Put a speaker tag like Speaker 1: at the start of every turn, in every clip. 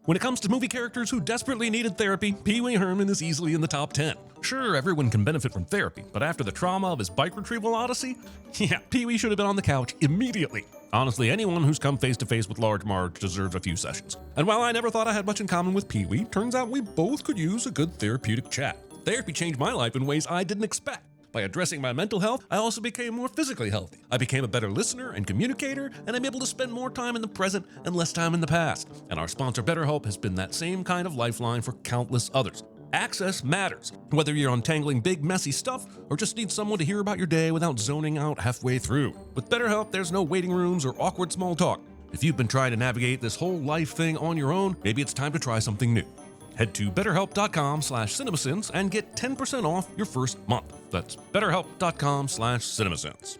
Speaker 1: When it comes to movie characters who desperately needed therapy, Pee Wee Herman is easily in the top 10. Sure, everyone can benefit from therapy, but after the trauma of his bike retrieval odyssey, yeah, Pee Wee should have been on the couch immediately. Honestly, anyone who's come face to face with Large Marge deserves a few sessions. And while I never thought I had much in common with Pee Wee, turns out we both could use a good therapeutic chat. Therapy changed my life in ways I didn't expect. By addressing my mental health, I also became more physically healthy. I became a better listener and communicator, and I'm able to spend more time in the present and less time in the past. And our sponsor BetterHelp has been that same kind of lifeline for countless others. Access matters, whether you're untangling big, messy stuff or just need someone to hear about your day without zoning out halfway through. With BetterHelp, there's no waiting rooms or awkward small talk. If you've been trying to navigate this whole life thing on your own, maybe it's time to try something new. Head to betterhelp.com/CinemaSins and get 10% off your first month. That's betterhelp.com/CinemaSins.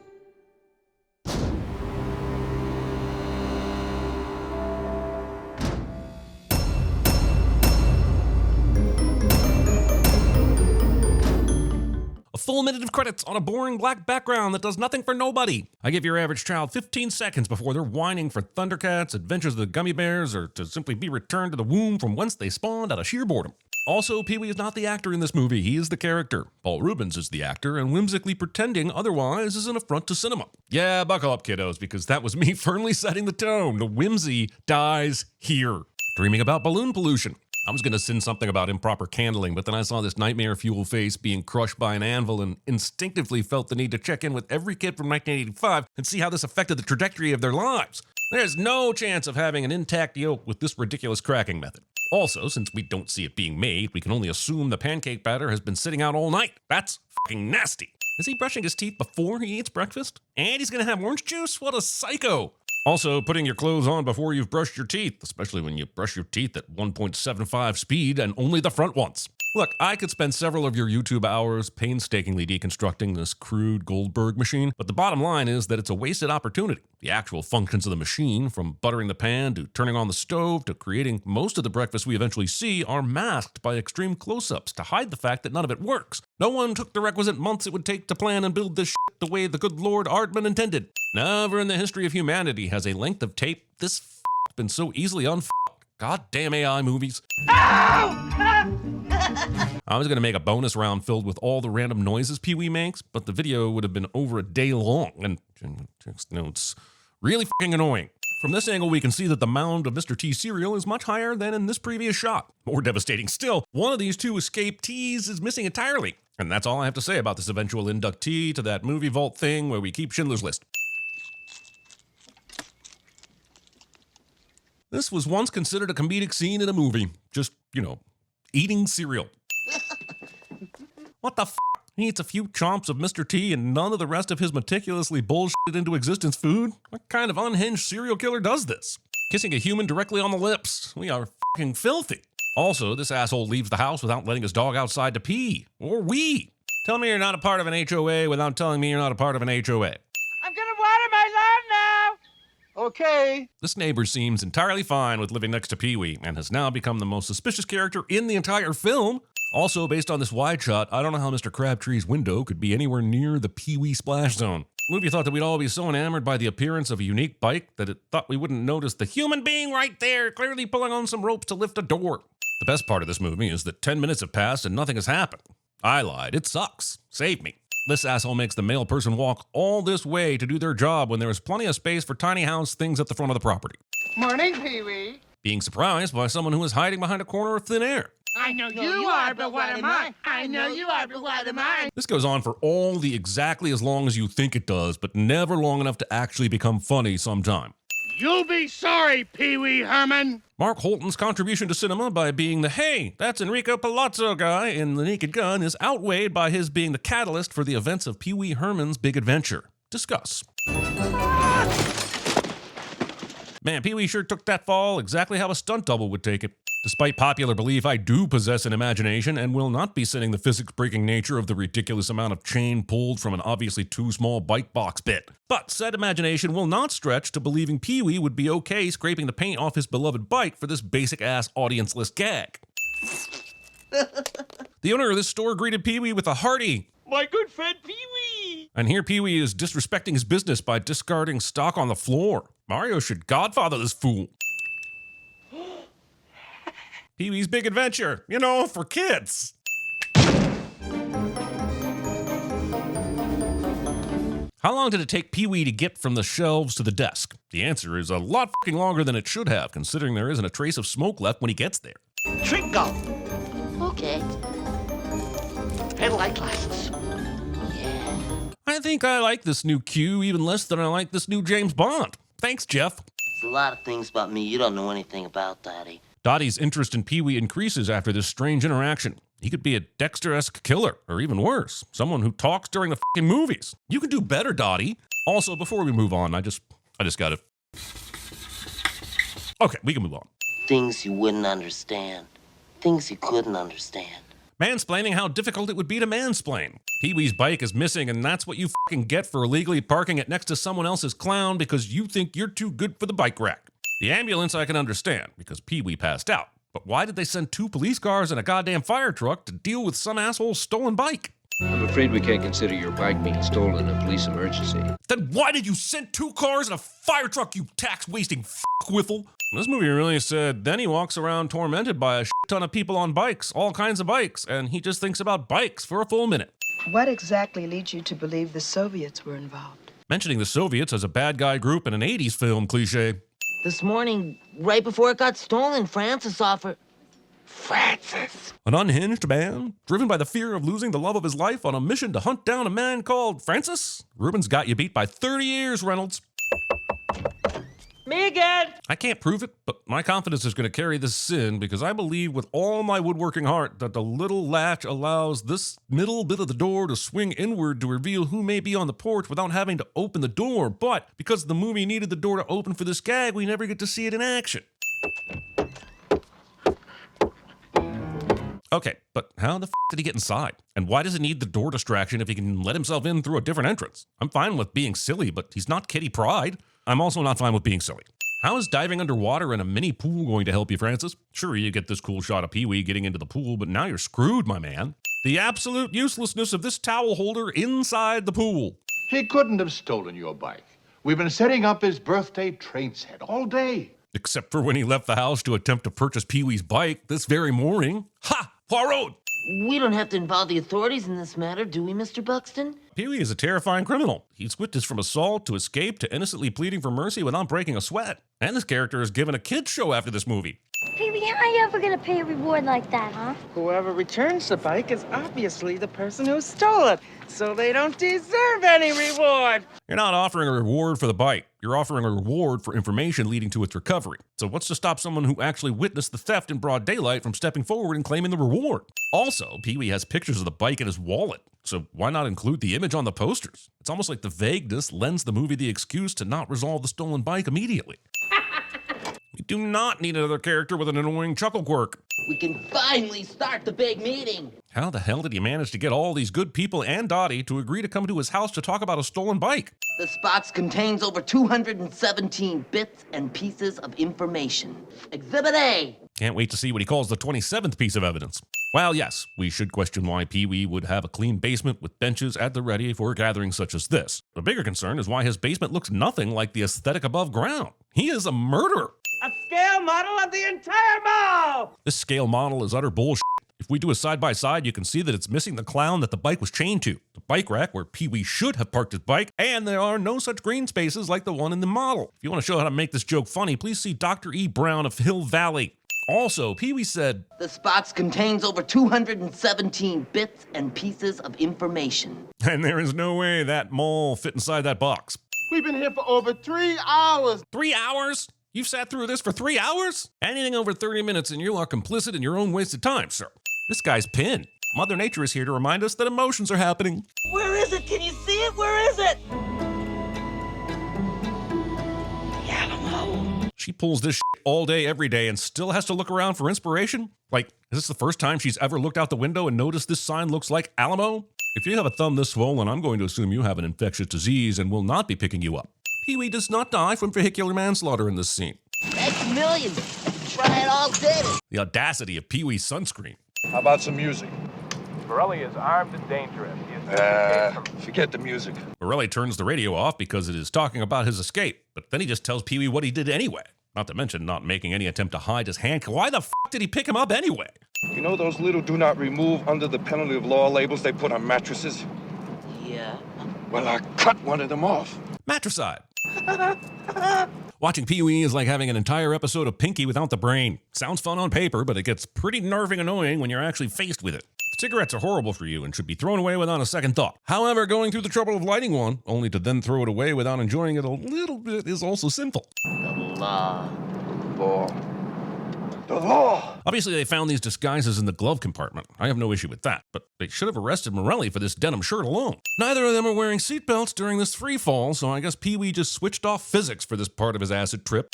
Speaker 1: A full minute of credits on a boring black background that does nothing for nobody. I give your average child 15 seconds before they're whining for Thundercats, Adventures of the Gummy Bears, or to simply be returned to the womb from whence they spawned out of sheer boredom. Also, Pee Wee is not the actor in this movie, he is the character. Paul Reubens is the actor, and whimsically pretending otherwise is an affront to cinema. Yeah, buckle up, kiddos, because that was me firmly setting the tone. The whimsy dies here. Dreaming about balloon pollution. I was going to sin something about improper candling, but then I saw this nightmare fuel face being crushed by an anvil and instinctively felt the need to check in with every kid from 1985 and see how this affected the trajectory of their lives. There's no chance of having an intact yolk with this ridiculous cracking method. Also, since we don't see it being made, we can only assume the pancake batter has been sitting out all night. That's fucking nasty. Is he brushing his teeth before he eats breakfast? And he's going to have orange juice? What a psycho. Also, putting your clothes on before you've brushed your teeth, especially when you brush your teeth at 1.75 speed and only the front ones. Look, I could spend several of your YouTube hours painstakingly deconstructing this crude Goldberg machine, but the bottom line is that it's a wasted opportunity. The actual functions of the machine, from buttering the pan to turning on the stove to creating most of the breakfast we eventually see, are masked by extreme close-ups to hide the fact that none of it works. No one took the requisite months it would take to plan and build this shit the way the good Lord Ardman intended. Never in the history of humanity has a length of tape this been so easily unfucked. Goddamn AI movies. I was going to make a bonus round filled with all the random noises Pee Wee makes, but the video would have been over a day long, and it's really fucking annoying. From this angle, we can see that the mound of Mr. T cereal is much higher than in this previous shot. More devastating still, one of these two escape T's is missing entirely. And that's all I have to say about this eventual inductee to that movie vault thing where we keep Schindler's List. This was once considered a comedic scene in a movie. Just, eating cereal. What the f***? He eats a few chomps of Mr. T and none of the rest of his meticulously bullshitted into existence food? What kind of unhinged serial killer does this? Kissing a human directly on the lips. We are f***ing filthy. Also, this asshole leaves the house without letting his dog outside to pee. Or wee. Tell me you're not a part of an HOA without telling me you're not a part of an HOA.
Speaker 2: I'm gonna water my lawn now! Okay.
Speaker 1: This neighbor seems entirely fine with living next to Pee Wee and has now become the most suspicious character in the entire film. Also, based on this wide shot, I don't know how Mr. Crabtree's window could be anywhere near the Pee Wee splash zone. The movie thought that we'd all be so enamored by the appearance of a unique bike that it thought we wouldn't notice the human being right there, clearly pulling on some ropes to lift a door. The best part of this movie is that 10 minutes have passed and nothing has happened. I lied. It sucks. Save me. This asshole makes the male person walk all this way to do their job when there is plenty of space for tiny house things at the front of the property.
Speaker 2: Morning, Pee-wee.
Speaker 1: Being surprised by someone who is hiding behind a corner of thin air.
Speaker 2: I know you are, but what am I? I know you are, but what am I?
Speaker 1: This goes on for all the exactly as long as you think it does, but never long enough to actually become funny sometime.
Speaker 2: You'll be sorry, Pee-wee Herman.
Speaker 1: Mark Holton's contribution to cinema by being the "Hey, that's Enrico Palazzo" guy in The Naked Gun is outweighed by his being the catalyst for the events of Pee Wee Herman's big adventure. Discuss. Man, Pee Wee sure took that fall exactly how a stunt double would take it. Despite popular belief, I do possess an imagination and will not be sinning the physics-breaking nature of the ridiculous amount of chain pulled from an obviously too small bike box bit. But said imagination will not stretch to believing Pee Wee would be okay scraping the paint off his beloved bike for this basic-ass audience-less gag. The owner of this store greeted Pee Wee with a hearty,
Speaker 2: My good friend Pee-wee.
Speaker 1: and here Pee Wee is disrespecting his business by discarding stock on the floor. Mario should godfather this fool. Pee-wee's Big Adventure, for kids. How long did it take Pee-wee to get from the shelves to the desk? The answer is a lot fucking longer than it should have, considering there isn't a trace of smoke left when he gets there.
Speaker 2: Trick golf.
Speaker 3: Okay.
Speaker 2: Headlight glasses.
Speaker 3: Yeah.
Speaker 1: I think I like this new Q even less than I like this new James Bond. Thanks, Jeff.
Speaker 3: There's a lot of things about me you don't know anything about, Daddy.
Speaker 1: Dottie's interest in Pee-wee increases after this strange interaction. He could be a Dexter-esque killer, or even worse, someone who talks during the fucking movies. You can do better, Dottie. Also, before we move on, I just gotta... Okay, we can move on.
Speaker 3: Things you wouldn't understand. Things you couldn't understand.
Speaker 1: Mansplaining how difficult it would be to mansplain. Pee-wee's bike is missing, and that's what you fucking get for illegally parking it next to someone else's clown because you think you're too good for the bike rack. The ambulance I can understand, because Pee-wee passed out. But why did they send 2 police cars and a goddamn fire truck to deal with some asshole's stolen bike?
Speaker 4: I'm afraid we can't consider your bike being stolen a police emergency.
Speaker 1: Then why did you send 2 cars and a fire truck, you tax-wasting f***wiffle? This movie really said, then he walks around tormented by a shit ton of people on bikes, all kinds of bikes, and he just thinks about bikes for a full minute.
Speaker 5: What exactly leads you to believe the Soviets were involved?
Speaker 1: Mentioning the Soviets as a bad guy group in an 80s film cliche.
Speaker 3: This morning, right before it got stolen, Francis offered...
Speaker 2: Francis.
Speaker 1: An unhinged man, driven by the fear of losing the love of his life on a mission to hunt down a man called Francis? Ruben's got you beat by 30 years, Reynolds.
Speaker 6: Me again!
Speaker 1: I can't prove it, but my confidence is going to carry this sin because I believe with all my woodworking heart that the little latch allows this middle bit of the door to swing inward to reveal who may be on the porch without having to open the door. But because the movie needed the door to open for this gag, we never get to see it in action. Okay, but how the f*** did he get inside? And why does he need the door distraction if he can let himself in through a different entrance? I'm fine with being silly, but he's not Kitty Pryde. I'm also not fine with being silly. How is diving underwater in a mini pool going to help you, Francis? Sure, you get this cool shot of Pee-wee getting into the pool, but now you're screwed, my man. The absolute uselessness of this towel holder inside the pool.
Speaker 7: He couldn't have stolen your bike. We've been setting up his birthday train set all day.
Speaker 1: Except for when he left the house to attempt to purchase Pee-wee's bike this very morning. Ha! Poirot!
Speaker 3: We don't have to involve the authorities in this matter, do we, Mr. Buxton?
Speaker 1: Pee-wee is a terrifying criminal. He switches from assault to escape to innocently pleading for mercy without breaking a sweat. And this character is given a kid's show after this movie.
Speaker 8: Pee-wee, how are you ever gonna pay a reward like that, huh?
Speaker 6: Whoever returns the bike is obviously the person who stole it, so they don't deserve any reward.
Speaker 1: You're not offering a reward for the bike. You're offering a reward for information leading to its recovery. So what's to stop someone who actually witnessed the theft in broad daylight from stepping forward and claiming the reward? Also, Pee-wee has pictures of the bike in his wallet, so why not include the image on the posters? It's almost like the vagueness lends the movie the excuse to not resolve the stolen bike immediately. We do not need another character with an annoying chuckle quirk.
Speaker 3: We can finally start the big meeting.
Speaker 1: How the hell did he manage to get all these good people and Dottie to agree to come to his house to talk about a stolen bike?
Speaker 3: This box contains over 217 bits and pieces of information. Exhibit A.
Speaker 1: Can't wait to see what he calls the 27th piece of evidence. Well, yes, we should question why Pee-wee would have a clean basement with benches at the ready for a gathering such as this. The bigger concern is why his basement looks nothing like the aesthetic above ground. He is a murderer.
Speaker 6: A scale model of the entire mall!
Speaker 1: This scale model is utter bullshit. If we do a side-by-side, you can see that it's missing the clown that the bike was chained to, the bike rack where Pee-wee should have parked his bike, and there are no such green spaces like the one in the model. If you want to show how to make this joke funny, please see Dr. E. Brown of Hill Valley. Also, Pee-wee said,
Speaker 3: This box contains over 217 bits and pieces of information.
Speaker 1: and there is no way that mole fit inside that box.
Speaker 2: We've been here for over 3 hours.
Speaker 1: 3 hours? You've sat through this for 3 hours? Anything over 30 minutes and you are complicit in your own wasted time, sir. This guy's pinned. Mother Nature is here to remind us that emotions are happening.
Speaker 3: Where is it? Can you see it? Where is it?
Speaker 6: The Alamo.
Speaker 1: She pulls this shit all day, every day, and still has to look around for inspiration? Like, is this the first time she's ever looked out the window and noticed this sign looks like Alamo? If you have a thumb this swollen, I'm going to assume you have an infectious disease and will not be picking you up. Pee-wee does not die from vehicular manslaughter in this scene.
Speaker 3: That's millions. Try it all day.
Speaker 1: The audacity of Pee-wee's sunscreen.
Speaker 9: How about some music?
Speaker 10: Borelli is armed and dangerous. He is escaped from...
Speaker 9: Forget the music.
Speaker 1: Borelli turns the radio off because it is talking about his escape, but then he just tells Pee-wee what he did anyway. Not to mention not making any attempt to hide his hand. Why the f*** did he pick him up anyway?
Speaker 10: You know those little do not remove under the penalty of law labels they put on mattresses?
Speaker 3: Yeah.
Speaker 10: Well, I cut one of them off.
Speaker 1: Matricide. Watching Pee-wee is like having an entire episode of Pinky without the brain. Sounds fun on paper, but it gets pretty nerving annoying when you're actually faced with it. Cigarettes are horrible for you and should be thrown away without a second thought. However, going through the trouble of lighting one, only to then throw it away without enjoying it a little bit, is also sinful.
Speaker 3: The law.
Speaker 10: The law!
Speaker 1: Obviously, they found these disguises in the glove compartment. I have no issue with that, but they should have arrested Morelli for this denim shirt alone. Neither of them are wearing seatbelts during this free fall, so I guess Pee-wee just switched off physics for this part of his acid trip.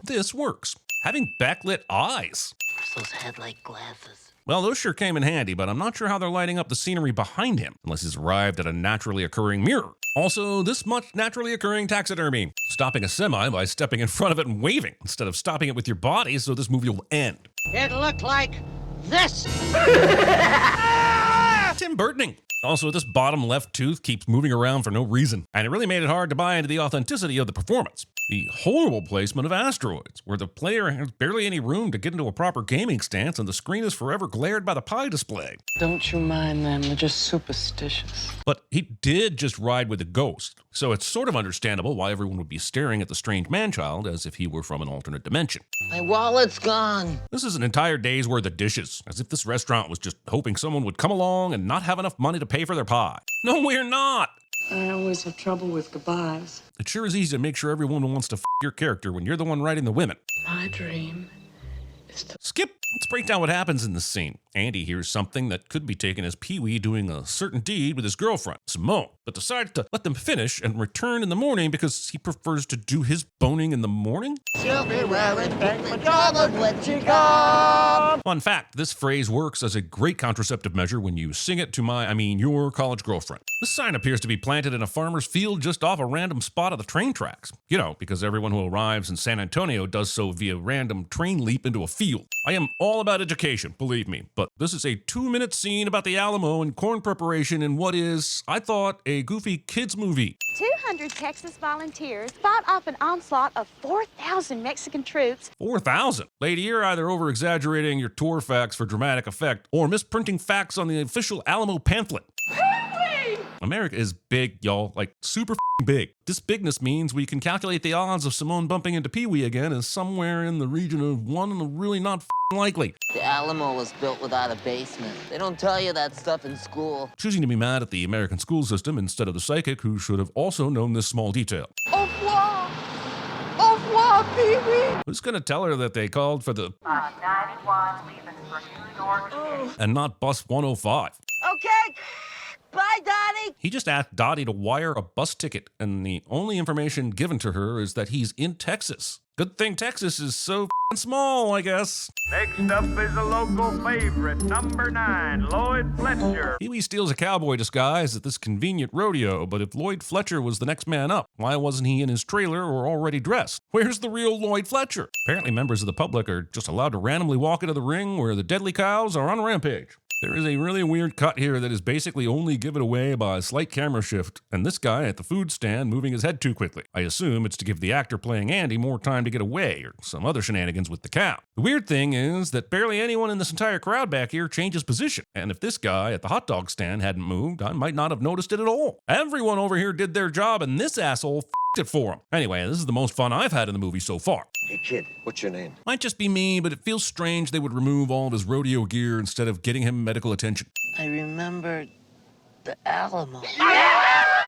Speaker 1: This works. Having backlit eyes.
Speaker 3: Those headlight glasses.
Speaker 1: Well, those sure came in handy, but I'm not sure how they're lighting up the scenery behind him, unless he's arrived at a naturally occurring mirror. Also, this much naturally occurring taxidermy. Stopping a semi by stepping in front of it and waving, instead of stopping it with your body so this movie will end.
Speaker 2: It looked like this.
Speaker 1: Tim Burtoning. Also, this bottom left tooth keeps moving around for no reason, and it really made it hard to buy into the authenticity of the performance. The horrible placement of asteroids, where the player has barely any room to get into a proper gaming stance and the screen is forever glared by the pie display.
Speaker 6: Don't you mind them, they're just superstitious.
Speaker 1: But he did just ride with a ghost, so it's sort of understandable why everyone would be staring at the strange man-child as if he were from an alternate dimension.
Speaker 3: My wallet's gone.
Speaker 1: This is an entire day's worth of dishes, as if this restaurant was just hoping someone would come along and not have enough money to pay for their pie. No, we're not!
Speaker 6: I always have trouble with goodbyes.
Speaker 1: It sure is easy to make sure everyone wants to f your character when you're the one writing the women.
Speaker 6: My dream is to...
Speaker 1: Skip! Let's break down what happens in this scene. Andy hears something that could be taken as Pee-wee doing a certain deed with his girlfriend, Simone, but decides to let them finish and return in the morning because he prefers to do his boning in the morning?
Speaker 2: She'll be wearing pink pajamas when she comes.
Speaker 1: Fun fact, this phrase works as a great contraceptive measure when you sing it to your college girlfriend. This sign appears to be planted in a farmer's field just off a random spot of the train tracks. You know, because everyone who arrives in San Antonio does so via random train leap into a field. I am all about education, believe me, but this is a 2-minute scene about the Alamo and corn preparation in what is, I thought, a goofy kids movie.
Speaker 9: 200 Texas volunteers fought off an onslaught of 4,000 Mexican troops.
Speaker 1: 4,000? Lady, you're either over-exaggerating your tour facts for dramatic effect or misprinting facts on the official Alamo pamphlet. America is big, y'all, like super big. This bigness means we can calculate the odds of Simone bumping into Pee-wee again as somewhere in the region of 1 and really not likely.
Speaker 3: The Alamo was built without a basement. They don't tell you that stuff in school.
Speaker 1: Choosing to be mad at the American school system instead of the psychic who should have also known this small detail.
Speaker 9: Au revoir! Au revoir, Pee-wee!
Speaker 1: Who's gonna tell her that they called for the
Speaker 9: 91 leaving for New York City.
Speaker 1: and not bus 105?
Speaker 2: Okay. Bye, Daddy.
Speaker 1: He just asked Dottie to wire a bus ticket, and the only information given to her is that he's in Texas. Good thing Texas is so small, I guess.
Speaker 10: Next up is a local favorite, number 9, Lloyd Fletcher.
Speaker 1: Pee-wee steals a cowboy disguise at this convenient rodeo, but if Lloyd Fletcher was the next man up, why wasn't he in his trailer or already dressed? Where's the real Lloyd Fletcher? Apparently members of the public are just allowed to randomly walk into the ring where the deadly cows are on a rampage. There is a really weird cut here that is basically only given away by a slight camera shift, and this guy at the food stand moving his head too quickly. I assume it's to give the actor playing Andy more time to get away, or some other shenanigans with the cow. The weird thing is that barely anyone in this entire crowd back here changes position, and if this guy at the hot dog stand hadn't moved, I might not have noticed it at all. Everyone over here did their job, and this asshole f***ed it for him. Anyway, this is the most fun I've had in the movie so far.
Speaker 10: Hey, kid, what's your name?
Speaker 1: Might just be me, but it feels strange they would remove all of his rodeo gear instead of getting him medical attention.
Speaker 3: I remember the Alamo.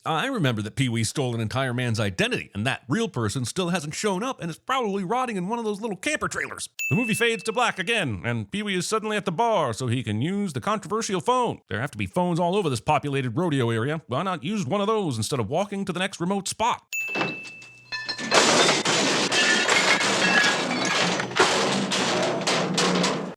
Speaker 1: I remember that Pee-wee stole an entire man's identity, and that real person still hasn't shown up and is probably rotting in one of those little camper trailers. The movie fades to black again, and Pee-wee is suddenly at the bar so he can use the controversial phone. There have to be phones all over this populated rodeo area. Why not use one of those instead of walking to the next remote spot?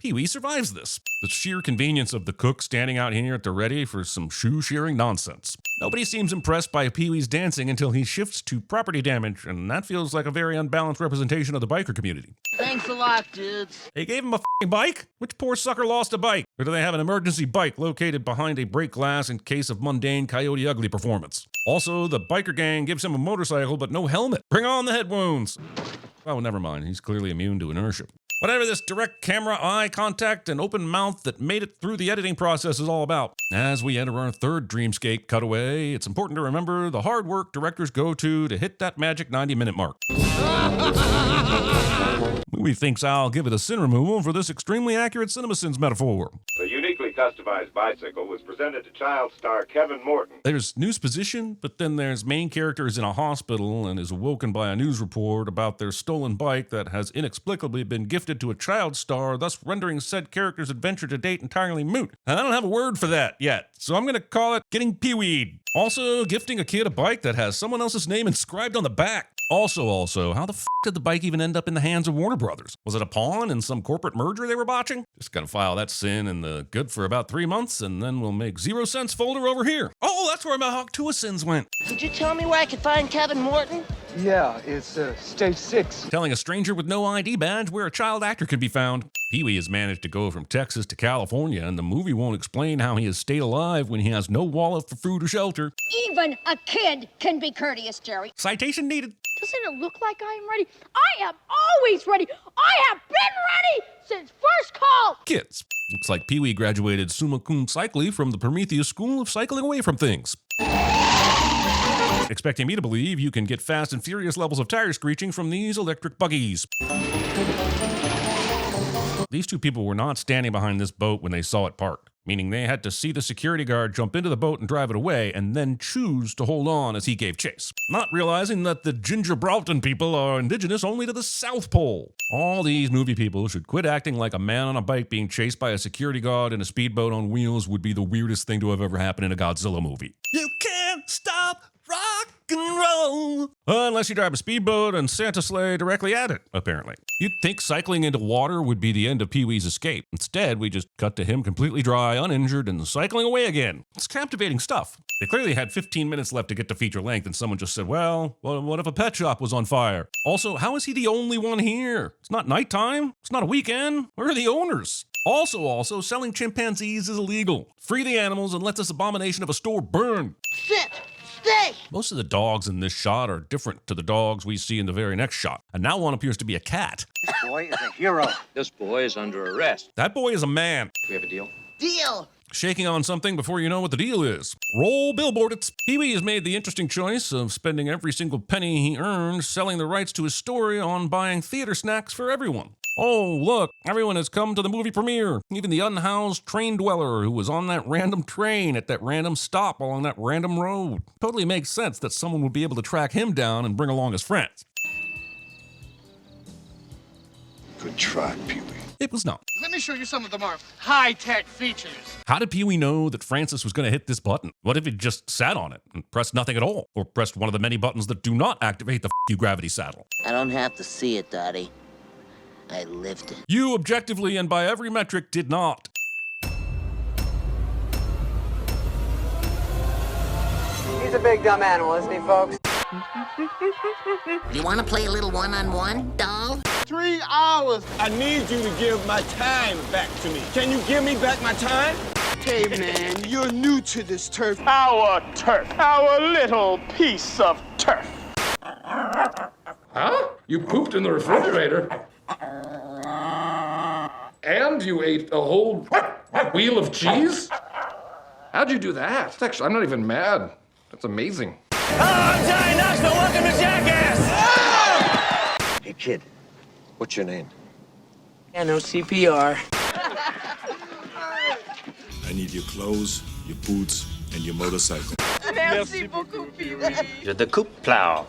Speaker 1: Pee-wee survives this. The sheer convenience of the cook standing out here at the ready for some shoe-shearing nonsense. Nobody seems impressed by Pee-wee's dancing until he shifts to property damage, and that feels like a very unbalanced representation of the biker community.
Speaker 3: Thanks a lot, dudes.
Speaker 1: They gave him a f***ing bike? Which poor sucker lost a bike? Or do they have an emergency bike located behind a break glass in case of mundane Coyote Ugly performance? Also, the biker gang gives him a motorcycle but no helmet. Bring on the head wounds. Oh, never mind. He's clearly immune to inertia. Whatever this direct camera, eye contact, and open mouth that made it through the editing process is all about. As we enter our third dreamscape cutaway, it's important to remember the hard work directors go to hit that magic 90-minute mark. Movie thinks I'll give it a sin removal for this extremely accurate CinemaSins metaphor.
Speaker 10: The uniquely customized bicycle was presented to child star Kevin Morton.
Speaker 1: There's news position, but then there's main characters in a hospital and is awoken by a news report about their stolen bike that has inexplicably been gifted to a child star, thus rendering said character's adventure to date entirely moot. And I don't have a word for that yet, so I'm gonna call it getting pee-weed. Also, gifting a kid a bike that has someone else's name inscribed on the back. Also, how the f*** did the bike even end up in the hands of Warner Brothers? Was it a pawn in some corporate merger they were botching? Just gotta file that sin in the good for about 3 months, and then we'll make 0 cents folder over here. Oh, that's where my Hawk 2 sins went.
Speaker 3: Could you tell me where I could find Kevin Morton?
Speaker 6: Yeah, it's stage 6.
Speaker 1: Telling a stranger with no ID badge where a child actor can be found. Pee-wee has managed to go from Texas to California, and the movie won't explain how he has stayed alive when he has no wallet for food or shelter.
Speaker 8: Even a kid can be courteous, Jerry.
Speaker 1: Citation needed.
Speaker 8: Doesn't it look like I am ready? I am always ready. I have been ready since first call.
Speaker 1: Kids. Looks like Pee-wee graduated summa cum cycli from the Prometheus School of Cycling Away from Things. Expecting me to believe you can get fast and furious levels of tire screeching from these electric buggies. These two people were not standing behind this boat when they saw it parked, meaning they had to see the security guard jump into the boat and drive it away, and then choose to hold on as he gave chase, not realizing that the Ginger Broughton people are indigenous only to the South Pole. All these movie people should quit acting like a man on a bike being chased by a security guard in a speedboat on wheels would be the weirdest thing to have ever happened in a Godzilla movie. You can't stop rock and roll. Unless you drive a speedboat and Santa sleigh directly at it, apparently. You'd think cycling into water would be the end of Pee-wee's escape. Instead, we just cut to him completely dry, uninjured, and cycling away again. It's captivating stuff. They clearly had 15 minutes left to get to feature length, and someone just said, well, what if a pet shop was on fire? Also, how is he the only one here? It's not nighttime. It's not a weekend. Where are the owners? Also, selling chimpanzees is illegal. Free the animals and let this abomination of a store burn.
Speaker 3: Sit! Stay!
Speaker 1: Most of the dogs in this shot are different to the dogs we see in the very next shot. And now one appears to be a cat.
Speaker 4: This boy is a hero. This boy is under arrest.
Speaker 1: That boy is a man.
Speaker 4: We have a deal?
Speaker 3: Deal!
Speaker 1: Shaking on something before you know what the deal is. Roll billboard it. Pee-wee has made the interesting choice of spending every single penny he earns selling the rights to his story on buying theater snacks for everyone. Oh, look, everyone has come to the movie premiere. Even the unhoused train dweller who was on that random train at that random stop along that random road. Totally makes sense that someone would be able to track him down and bring along his friends.
Speaker 10: Good try, Pee-wee.
Speaker 1: It was not.
Speaker 2: Let me show you some of the more high-tech features.
Speaker 1: How did Pee-wee know that Francis was going to hit this button? What if he just sat on it and pressed nothing at all? Or pressed one of the many buttons that do not activate the f*** you gravity saddle?
Speaker 3: I don't have to see it, Daddy. I lived it.
Speaker 1: You objectively and by every metric did not.
Speaker 6: He's a big dumb animal, isn't he, folks?
Speaker 3: You want to play a little one-on-one, doll?
Speaker 2: 3 hours.
Speaker 11: I need you to give my time back to me. Can you give me back my time?
Speaker 2: Hey, man, you're new to this turf. Our turf. Our little piece of turf.
Speaker 12: Huh? You pooped in the refrigerator? And you ate a whole wheel of cheese? How'd you do that? Actually, I'm not even mad. That's amazing.
Speaker 11: Hello, I'm Johnny Knoxville. Welcome to Jackass.
Speaker 4: Hey, kid. What's your name?
Speaker 6: Yeah, no CPR.
Speaker 13: I need your clothes, your boots, and your motorcycle.
Speaker 6: Merci beaucoup, Pee-wee.
Speaker 11: You're the coop plow.